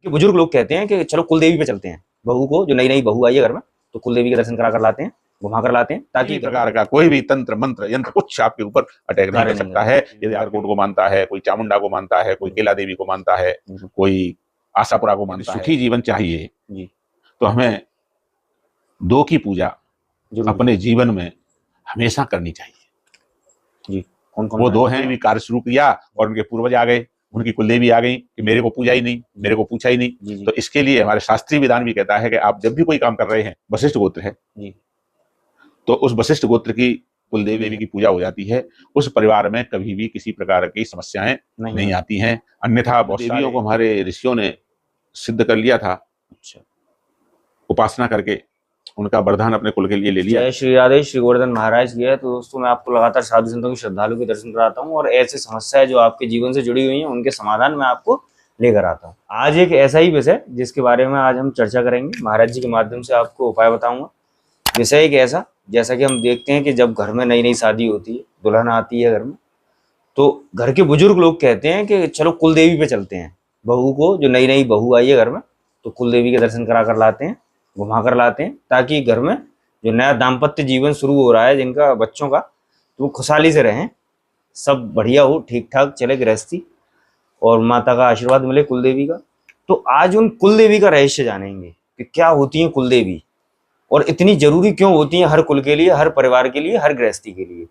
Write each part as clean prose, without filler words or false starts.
बुजुर्ग लोग कहते हैं कि चलो कुलदेवी पे चलते हैं, बहू को, जो नई नई बहू आई है घर में, तो कुलदेवी के दर्शन करा कर लाते हैं, घुमा कर लाते हैं, ताकि प्रकार का कोई भी तंत्र मंत्र यंत्र कुछ आपके ऊपर अटैक नहीं कर सकता है। यदि आरकोट को मानता है, कोई चामुंडा को मानता है, कोई केला देवी को मानता है, कोई आशापुरा को मानता है, सुखी जीवन चाहिए तो हमें दो की पूजा अपने जीवन में हमेशा करनी चाहिए जी। कौन कौन वो दो हैं? भी कार्य शुरू किया और उनके पूर्वज आ गए, उनकी कुलदेवी आ गई कि मेरे को पूजा ही नहीं, मेरे को पूछा ही नहीं। तो इसके लिए हमारे शास्त्रीय विधान भी कहता है कि आप जब भी कोई काम कर रहे हैं, वशिष्ठ गोत्र है तो उस वशिष्ठ गोत्र की कुलदेवी की पूजा हो जाती है, उस परिवार में कभी भी किसी प्रकार की समस्याएं नहीं आती हैं। अन्यथा देवियों को हमारे ऋषियों ने सिद्ध कर लिया था, उपासना करके उनका वरदान अपने कुल के लिए ले लिया। जय श्री राधे, श्री गोवर्धन महाराज की है। तो दोस्तों मैं आपको लगातार साधु संतों की, श्रद्धालु के दर्शन कराता हूँ और ऐसे समस्याएं जो आपके जीवन से जुड़ी हुई हैं उनके समाधान मैं आपको लेकर आता हूँ। आज एक ऐसा ही विषय जिसके बारे में आज हम चर्चा करेंगे, महाराज जी के माध्यम से आपको उपाय बताऊंगा। विषय एक ऐसा, जैसा कि हम देखते हैं कि जब घर में नई नई शादी होती है, दुल्हन आती है घर में, तो घर के बुजुर्ग लोग कहते हैं कि चलो कुलदेवी पे चलते हैं, बहू को, जो नई नई बहू आई है घर में, तो कुलदेवी के दर्शन करा कर लाते हैं, घुमा कर लाते हैं, ताकि घर में जो नया दाम्पत्य जीवन शुरू हो रहा है जिनका बच्चों का, तो वो खुशहाली से रहें, सब बढ़िया हो, ठीक ठाक चले गृहस्थी, और माता का आशीर्वाद मिले कुलदेवी का। तो आज उन कुलदेवी का रहस्य जानेंगे कि क्या होती है कुलदेवी और इतनी जरूरी क्यों होती है हर कुल के लिए, हर परिवार के लिए, हर गृहस्थी के लिए।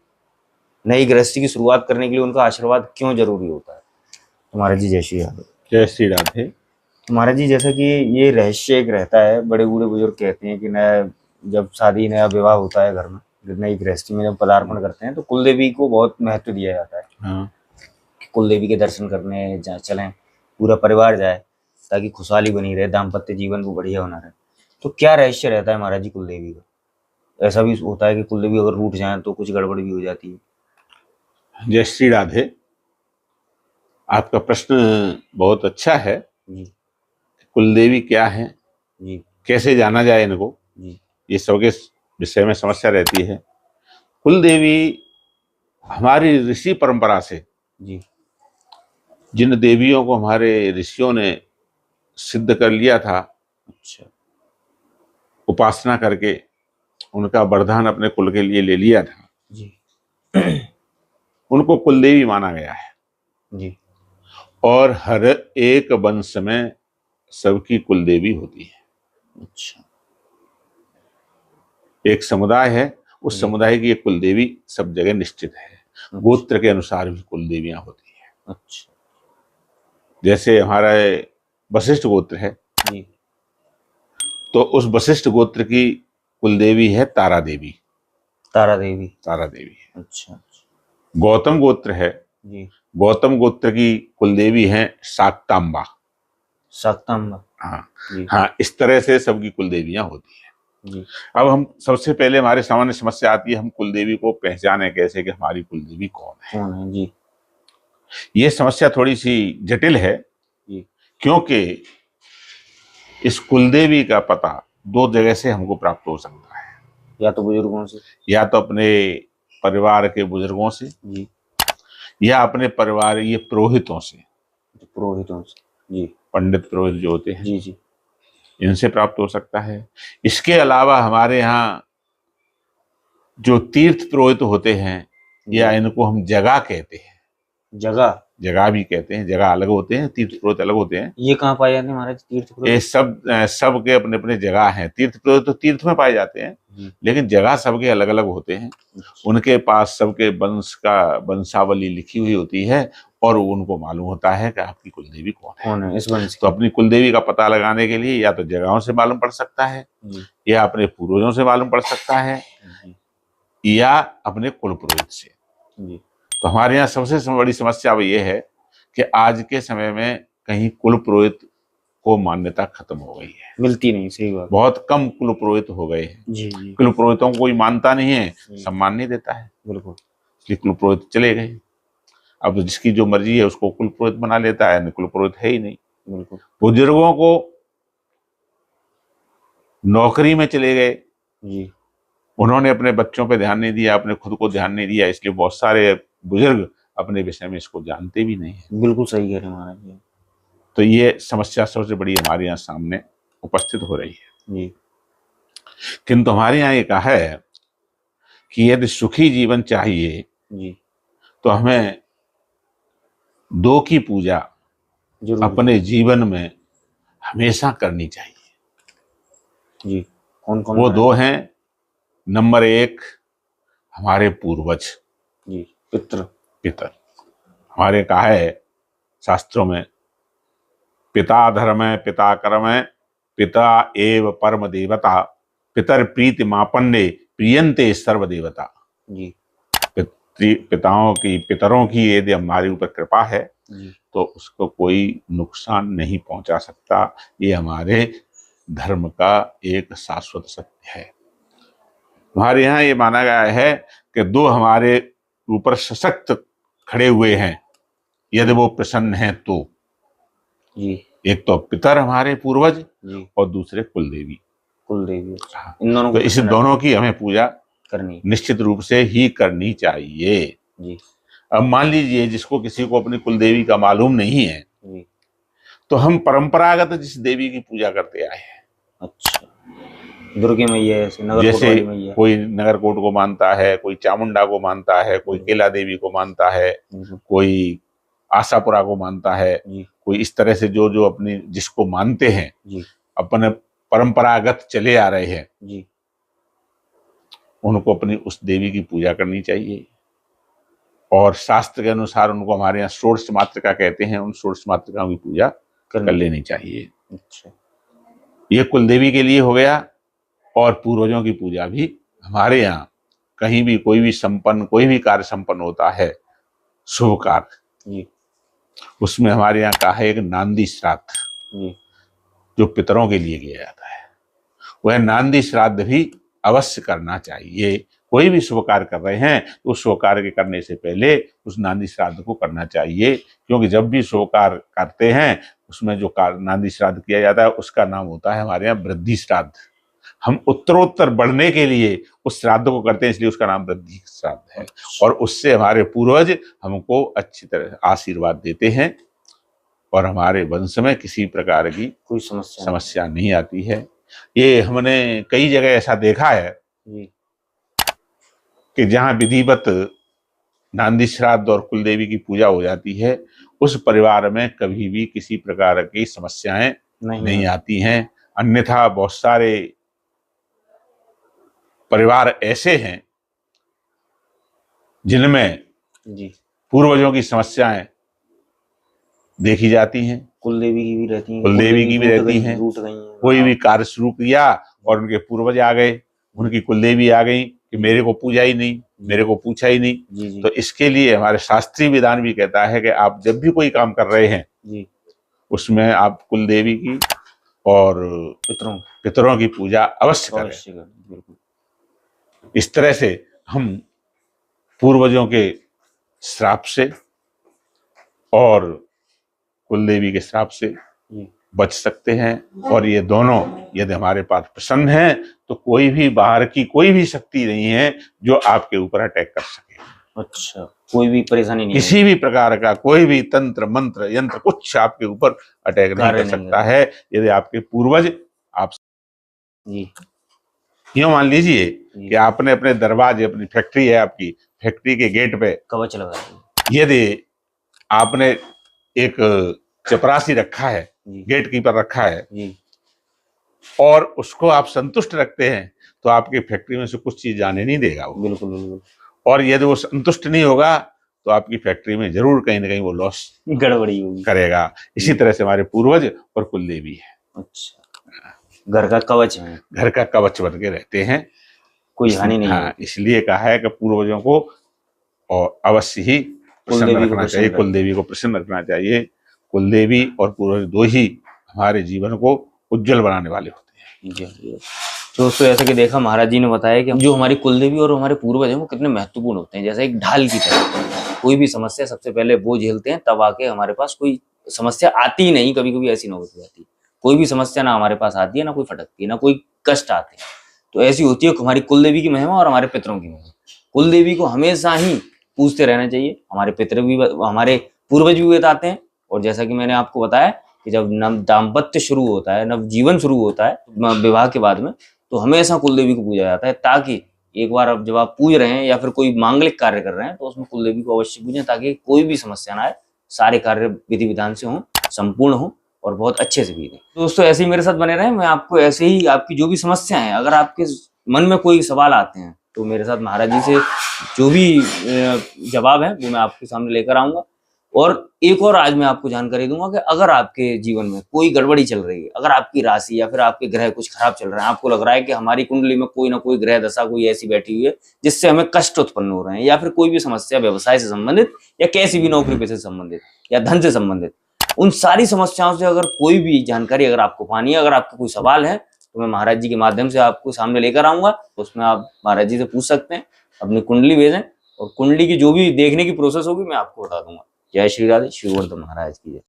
नई गृहस्थी की शुरुआत करने के लिए उनका आशीर्वाद क्यों जरूरी होता है। तुम्हारा जी जय श्री राधे। जय श्री राधे। तुम्हारा जी, जैसा कि ये रहस्य एक रहता है, बड़े बूढ़े बुजुर्ग कहते हैं कि नया जब शादी, नया विवाह होता है घर में, नई गृहस्थी में जब पदार्पण करते हैं तो कुलदेवी को बहुत महत्व दिया जाता है। कुलदेवी के दर्शन करने चलें, पूरा परिवार जाए, ताकि खुशहाली बनी रहे, दाम्पत्य जीवन वो बढ़िया बना रहे। तो क्या रहस्य रहता है महाराज जी कुलदेवी का? ऐसा भी होता है कि कुलदेवी अगर रूठ जाए तो कुछ गड़बड़ भी हो जाती है। जय श्री राधे। आपका प्रश्न बहुत अच्छा है। कुलदेवी क्या है जी, कैसे जाना जाए इनको जी, ये सबके विषय में समस्या रहती है। कुलदेवी हमारी ऋषि परंपरा से जी, जिन देवियों को हमारे ऋषियों ने सिद्ध कर लिया था, अच्छा, उपासना करके उनका वरदान अपने कुल के लिए ले लिया था जी, उनको कुलदेवी माना गया है जी। और हर एक वंश में सबकी कुलदेवी होती है। अच्छा, एक समुदाय है, उस समुदाय की एक कुलदेवी सब जगह निश्चित है। अच्छा। गोत्र के अनुसार भी कुलदेवियां होती हैं। अच्छा, जैसे हमारा वशिष्ठ गोत्र है जी, तो उस वशिष्ठ गोत्र की कुलदेवी है तारा देवी। तारा देवी, तारा देवी है। अच्छा, गौतम गोत्र है जी, गौतम गोत्र की कुलदेवी है शाक्तांबा। शाक्तांबा, हाँ हाँ, इस तरह से सबकी कुलदेवियां होती हैं जी। अब हम सबसे पहले हमारे सामान्य समस्या आती है, हम कुलदेवी को पहचाने कैसे कि हमारी कुलदेवी कौन है जी। ये समस्या थोड़ी सी जटिल है जी, क्योंकि इस कुलदेवी का पता दो जगह से हमको प्राप्त हो सकता है। या तो बुजुर्गों से, या तो अपने परिवार के बुजुर्गों से जी, या अपने परिवार ये पुरोहितों से। पुरोहितों से जी, पंडित पुरोहित जो होते हैं जी जी, इनसे प्राप्त हो सकता है। इसके अलावा हमारे यहाँ जो तीर्थ पुरोहित होते हैं, या इनको हम जगह कहते हैं, जगह, जगह भी कहते हैं, जगह अलग होते हैं, तीर्थ पुरोहित अलग होते हैं। ये कहाँ पाए जाते हैं महाराज तीर्थ पुरोहित? ये सब के अपने अपने जगह हैं। तीर्थ पुरोहित तो तीर्थ में पाए जाते हैं, लेकिन जगह सबके अलग अलग होते हैं। उनके पास सबके वंश का वंशावली लिखी हुई होती है और उनको मालूम होता है कि आपकी कुलदेवी कौन है इस वंश। तो अपनी कुलदेवी का पता लगाने के लिए या तो जगहों से मालूम पड़ सकता है, या अपने पूर्वजों से मालूम पड़ सकता है, या अपने कुल पुरोहित से जी। तो हमारे यहाँ सबसे बड़ी समस्या अब ये है कि आज के समय में कहीं कुल पुरोहित को मान्यता खत्म हो गई है, मिलती नहीं। सही बात, बहुत कम कुल पुरोहित हो गए हैं जी, जी। कुल पुरोहितों को कोई मानता नहीं है, सम्मान नहीं देता है, बिल्कुल, इसलिए कुल पुरोहित चले गए। अब जिसकी जो मर्जी है उसको कुल पुरोहित बना लेता है, कुल पुरोहित है ही नहीं। बिल्कुल, बुजुर्गों को नौकरी में चले गए जी, उन्होंने अपने बच्चों पे ध्यान नहीं दिया, अपने खुद को ध्यान नहीं दिया, इसलिए बहुत सारे बुजुर्ग अपने विषय में इसको जानते भी नहीं है। बिल्कुल सही कह रहे हैं महाराज जी। तो ये समस्या सबसे बड़ी हमारे यहाँ सामने उपस्थित हो रही है जी किंतु हमारे यहाँ ये कहा है कि यदि सुखी जीवन चाहिए जी तो हमें दो की पूजा जरूर अपने जीवन में हमेशा करनी चाहिए। जी। कौन कौन वो करें? दो हैं, नंबर एक हमारे पूर्वज, जी पितृ। पितर। हमारे कहा है शास्त्रों में, पिता धर्म पिता कर्म पिता एव परम देवता पितर प्रीति मापन्ने प्रियंते सर्व देवता। जी पिताओं की, पितरों की यदि हमारे ऊपर कृपा है जी तो उसको कोई नुकसान नहीं पहुंचा सकता। ये हमारे धर्म का एक शाश्वत सत्य है। हमारे यहाँ ये माना गया है कि दो हमारे ऊपर सशक्त खड़े हुए हैं यदि वो प्रसन्न हैं तो। जी एक तो पितर हमारे पूर्वज जी और दूसरे कुलदेवी। कुलदेवी। हाँ। इन दोनों तो को इस प्रसन्न दोनों की हमें पूजा करनी। निश्चित रूप से ही करनी चाहिए। जी अब मान लीजिए जिसको किसी को अपनी कुलदेवी का मालूम नहीं है जी। तो हम परंपरागत जिस देवी की पूजा करते आए हैं, अच्छा, दुर्गे मैया ऐसे नगरकोट जैसे वाली मैया। कोई नगरकोट को मानता है, कोई चामुंडा को मानता है, कोई केला देवी को मानता है, कोई आशापुरा को मानता है, जी कोई इस तरह से जो जो अपनी जिसको मानते हैं, जी अपने परंपरागत चले आ रहे हैं, जी उनको अपनी उस देवी की पूजा करनी चाहिए। और शास्त्र के अनुसार उनको हमारे यहाँ षोडश मातृका कहते हैं, उन षोडश मातृकाओं की पूजा कर लेनी चाहिए। अच्छा, ये कुलदेवी के लिए हो गया। और पूर्वजों की पूजा भी हमारे यहाँ कहीं भी कोई भी संपन्न, कोई भी कार्य संपन्न होता है, शुभ कार्य, जी उसमें हमारे यहाँ का है एक नांदी श्राद्ध, जी जो पितरों के लिए किया जाता है। वह नांदी श्राद्ध भी अवश्य करना चाहिए। कोई भी शुभ कार्य कर रहे हैं तो उस शुभ कार्य के करने से पहले उस नांदी श्राद्ध को करना चाहिए, क्योंकि जब भी शुभ कार्य करते हैं उसमें जो नांदी श्राद्ध किया जाता है उसका नाम होता है हमारे यहाँ वृद्धि श्राद्ध। हम उत्तरोत्तर बढ़ने के लिए उस श्राद्ध को करते हैं, इसलिए उसका नाम वृद्धि श्राद्ध है। और उससे हमारे पूर्वज हमको अच्छी तरह आशीर्वाद देते हैं और हमारे वंश में किसी प्रकार की कोई समस्या नहीं आती है। ये हमने कई जगह ऐसा देखा है जी कि जहाँ विधिवत नांदी श्राद्ध और कुलदेवी की पूजा हो जाती है, उस परिवार में कभी भी किसी प्रकार की समस्याएं नहीं आती हैं। अन्यथा बहुत सारे परिवार ऐसे हैं जिनमें जी पूर्वजों की समस्याएं देखी जाती हैं, कुलदेवी की भी रहती हैं, कुलदेवी की भी रहती हैं। रूठ गई हैं। कोई भी कार्य शुरू किया और उनके पूर्वज आ गए, उनकी कुलदेवी आ गई कि मेरे को पूजा ही नहीं, मेरे को पूछा ही नहीं। जी जी तो इसके लिए हमारे शास्त्रीय विधान भी कहता है कि आप जब भी कोई काम कर रहे हैं जी उसमें आप कुलदेवी की और पितरों की पूजा अवश्य करें। बिल्कुल। इस तरह से हम पूर्वजों के श्राप से और कुलदेवी के श्राप से बच सकते हैं। और ये दोनों यदि हमारे पास प्रसन्न है तो कोई भी बाहर की कोई भी शक्ति नहीं है जो आपके ऊपर अटैक कर सके। अच्छा, कोई भी परेशानी नहीं, किसी भी प्रकार का कोई भी तंत्र मंत्र यंत्र कुछ आपके ऊपर अटैक नहीं कर सकता है यदि आपके पूर्वज आप जी। यूं मान लीजिए कि आपने अपने दरवाजे, अपनी फैक्ट्री है, आपकी फैक्ट्री के गेट पे कवच लगा, यदि आपने एक चपरासी रखा है, गेट कीपर रखा है जी। और उसको आप संतुष्ट रखते हैं तो आपकी फैक्ट्री में से कुछ चीज जाने नहीं देगा वो। बिल्कुल बिल्कुल। और यदि वो संतुष्ट नहीं होगा तो आपकी फैक्ट्री में जरूर कहीं ना कहीं वो लॉस गड़बड़ी होगी, करेगा। इसी तरह से हमारे पूर्वज और कुलदेवी है। अच्छा, घर का कवच है, घर का कवच बन के रहते हैं, कोई हानि नहीं। हाँ, इसलिए कहा है कि पूर्वजों को और अवश्य ही प्रसन्न रखना चाहिए, कुलदेवी को प्रसन्न रखना चाहिए। कुलदेवी और पूर्वज दो ही हमारे जीवन को उज्जवल बनाने वाले होते हैं। तो दोस्तों, ऐसा कि देखा महाराज जी ने बताया कि जो हमारी कुलदेवी और हमारे पूर्वज हैं वो कितने महत्वपूर्ण होते हैं, जैसे एक ढाल की तरह। कोई भी समस्या सबसे पहले वो झेलते हैं, तब आके हमारे पास कोई समस्या आती ही नहीं। कभी कभी ऐसी नौबत आती, कोई भी समस्या ना हमारे पास आती है, ना कोई फटकती है, ना कोई कष्ट आते हैं। तो ऐसी होती है हमारी कुलदेवी की महिमा और हमारे पितरों की महिमा। कुलदेवी को हमेशा ही पूछते रहना चाहिए। हमारे पितर भी, हमारे पूर्वज भी बताते हैं। और जैसा कि मैंने आपको बताया कि जब नव दाम्पत्य शुरू होता है, नव जीवन शुरू होता है विवाह के बाद में, तो हमेशा कुलदेवी को पूजा जाता है, ताकि एक बार अब जब आप पूज रहे हैं या फिर कोई मांगलिक कार्य कर रहे हैं तो उसमें कुलदेवी को अवश्य पूजें, ताकि कोई भी समस्या ना आए, सारे कार्य विधि विधान से हों, संपूर्ण हों और बहुत अच्छे से बीतें। दोस्तों ऐसे ही मेरे साथ बने रहें, मैं आपको ऐसे ही आपकी जो भी समस्या है, अगर आपके मन में कोई सवाल आते हैं तो मेरे साथ महाराज जी से जो भी जवाब है वो मैं आपके सामने लेकर आऊंगा। और एक और आज मैं आपको जानकारी दूंगा कि अगर आपके जीवन में कोई गड़बड़ी चल रही है, अगर आपकी राशि या फिर आपके ग्रह कुछ खराब चल रहे हैं, आपको लग रहा है कि हमारी कुंडली में कोई ना कोई ग्रह दशा कोई ऐसी बैठी हुई है जिससे हमें कष्ट उत्पन्न हो रहे हैं, या फिर कोई भी समस्या व्यवसाय से संबंधित या कैसी भी नौकरी पेशे से संबंधित या धन से संबंधित, उन सारी समस्याओं से अगर कोई भी जानकारी अगर आपको पानी है, अगर आपको कोई सवाल है, तो मैं महाराज जी के माध्यम से आपको सामने लेकर आऊंगा। उसमें आप महाराज जी से पूछ सकते हैं, अपनी कुंडली भेजें और कुंडली की जो भी देखने की प्रोसेस होगी मैं आपको बता दूंगा। जय श्री राधे, श्री गोवर्धन महाराज की जय।